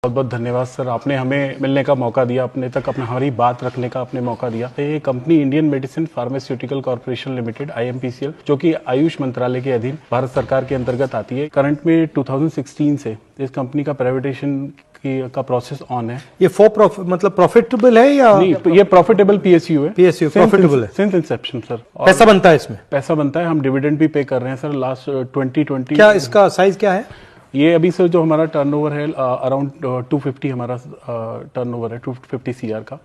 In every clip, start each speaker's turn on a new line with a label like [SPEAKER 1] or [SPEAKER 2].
[SPEAKER 1] बहुत बहुत धन्यवाद सर, आपने हमें मिलने का मौका दिया, अपने तक अपना हमारी बात रखने का आपने मौका दिया। ये company Indian medicine pharmaceutical corporation limited IMPCL जो कि आयुष मंत्रालय के अधीन भारत सरकार के अंतर्गत आती है। करंट में 2016 से इस कंपनी का प्राइवेटाइजेशन का प्रोसेस ऑन है।
[SPEAKER 2] ये मतलब प्रॉफिटेबल है या
[SPEAKER 1] नहीं, ये प्रॉफिटेबल PSU है।
[SPEAKER 2] PSU प्रॉफिटेबल है
[SPEAKER 1] सिंस इंसेप्शन सर।
[SPEAKER 2] पैसा बनता है इसमें?
[SPEAKER 1] पैसा बनता है, हम डिविडेंड भी पे कर रहे हैं सर लास्ट 2020।
[SPEAKER 2] क्या इसका साइज क्या है?
[SPEAKER 1] ये अभी सर जो हमारा टर्नओवर है अराउंड 250 हमारा टर्नओवर है 250 CR का,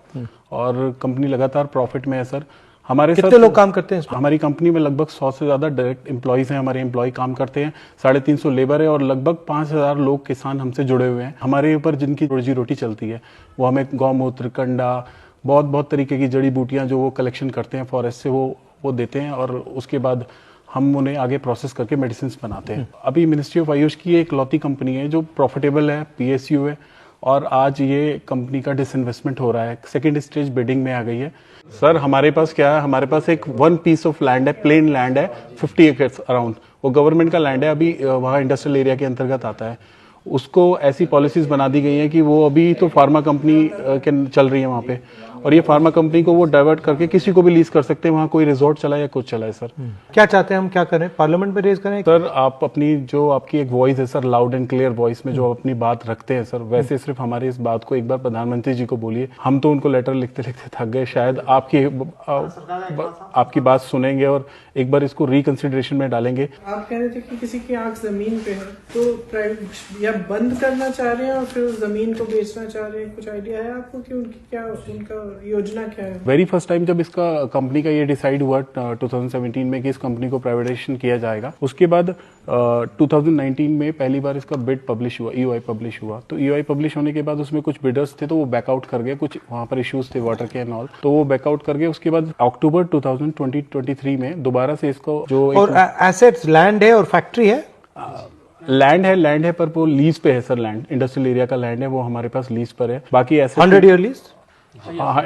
[SPEAKER 1] और कंपनी लगातार प्रॉफिट में है सर। हमारे
[SPEAKER 2] कितने लोग काम करते हैं इसमें?
[SPEAKER 1] हमारी कंपनी में लगभग 100 से ज्यादा डायरेक्ट एम्प्लॉइज हैं, हमारे एम्प्लॉय काम करते हैं, 350 लेबर है और लगभग 5000 लोग किसान हमसे जुड़े हुए हैं। हमारे ऊपर जिनकी रोजी रोटी चलती है वो हमें गौमूत्र, कंडा, बहुत तरीके की जड़ी बूटियां जो वो कलेक्शन करते हैं फॉरेस्ट से वो देते हैं, और उसके बाद हम उन्हें आगे प्रोसेस करके मेडिसिन बनाते हैं। अभी मिनिस्ट्री ऑफ आयुष की एक लौती कंपनी है जो प्रॉफिटेबल है, PSU है, और आज ये कंपनी का डिसइन्वेस्टमेंट हो रहा है, सेकंड स्टेज बिडिंग में आ गई है। सर हमारे पास क्या है, हमारे पास एक 1 पीस ऑफ लैंड है, प्लेन लैंड है 50 एकर्स अराउंड, वो गवर्नमेंट का लैंड है, अभी वहाँ इंडस्ट्रियल एरिया के अंतर्गत आता है। उसको ऐसी पॉलिसीज बना दी गई हैं कि वो अभी तो फार्मा कंपनी के चल रही है वहाँ पे, और ये फार्मा कंपनी को वो डाइवर्ट करके किसी को भी लीज कर सकते हैं, वहाँ कोई रिजॉर्ट चला या कुछ चला है सर।
[SPEAKER 2] क्या चाहते हैं हम, क्या करें, पार्लियामेंट में रेज करें?
[SPEAKER 1] सर आप अपनी जो आपकी एक वॉइस है sir, loud and clear voice में जो अपनी बात रखते हैं सर, वैसे सिर्फ हमारी इस बात को एक बार प्रधानमंत्री जी को बोलिए। हम तो उनको लेटर लिखते लिखते थक गए, शायद आपकी बात सुनेंगे और एक बार इसको रिकंसिडरेशन में डालेंगे।
[SPEAKER 3] आप कह रहे थे कि किसी की आंख जमीन पे है तो प्राइवेट या बंद करना चाह रहे हैं और फिर उस जमीन को बेचना चाह रहे हैं, कुछ आइडिया है आपको कि उनकी क्या, उनका योजना क्या है?
[SPEAKER 1] वेरी फर्स्ट टाइम जब इसका कंपनी का ये डिसाइड हुआ 2017 में कि इस कंपनी को प्राइवेटाइजेशन किया जाएगा, उसके बाद 2019 में पहली बार इसका बिड पब्लिश हुआ, EOI पब्लिश हुआ। तो EOI पब्लिश होने के बाद उसमें कुछ बिडर्स थे तो वो बैकआउट कर गए, कुछ वहां पर इश्यूज थे वाटर के एंड ऑल, तो वो बैकआउट कर गए। उसके बाद अक्टूबर 2023 में दोबारा से इसको जो
[SPEAKER 2] और एसेट्स, लैंड है और फैक्ट्री है?
[SPEAKER 1] लैंड है पर वो लीज पे है सर, लैंड इंडस्ट्रियल एरिया का लैंड है, वो हमारे पास लीज पर है। बाकी ऐसे
[SPEAKER 2] 100 ईयर लीज।
[SPEAKER 1] हाँ,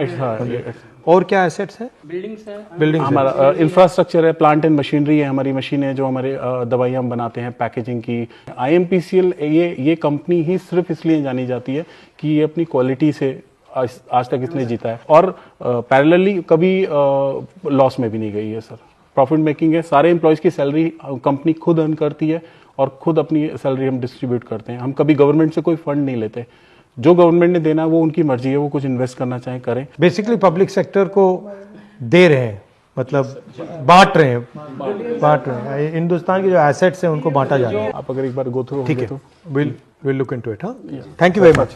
[SPEAKER 2] और क्या एसेट्स है? बिल्डिंग्स
[SPEAKER 1] हमारा इंफ्रास्ट्रक्चर है, प्लांट एंड मशीनरी है, हमारी मशीन है जो हमारे दवाइयाँ हम बनाते हैं, पैकेजिंग की। IMPCL ये कंपनी ही सिर्फ इसलिए जानी जाती है कि ये अपनी क्वालिटी से आज तक इसने जीता है, और पैरेलली कभी लॉस में भी नहीं गई है सर, प्रॉफिट मेकिंग है। सारे एम्प्लॉयज की सैलरी कंपनी खुद अर्न करती है और खुद अपनी सैलरी हम डिस्ट्रीब्यूट करते हैं। हम कभी गवर्नमेंट से कोई फंड नहीं लेते, जो गवर्नमेंट ने देना वो उनकी मर्जी है, वो कुछ इन्वेस्ट करना चाहे करें।
[SPEAKER 2] बेसिकली पब्लिक सेक्टर को दे रहे हैं, मतलब बांट रहे हैं। हिंदुस्तान के जो एसेट्स हैं उनको बांटा जा रहा है।
[SPEAKER 1] आप अगर एक बार गो थ्रू,
[SPEAKER 2] ठीक है, विल लुक इनटू इट। हाँ, थैंक यू वेरी मच।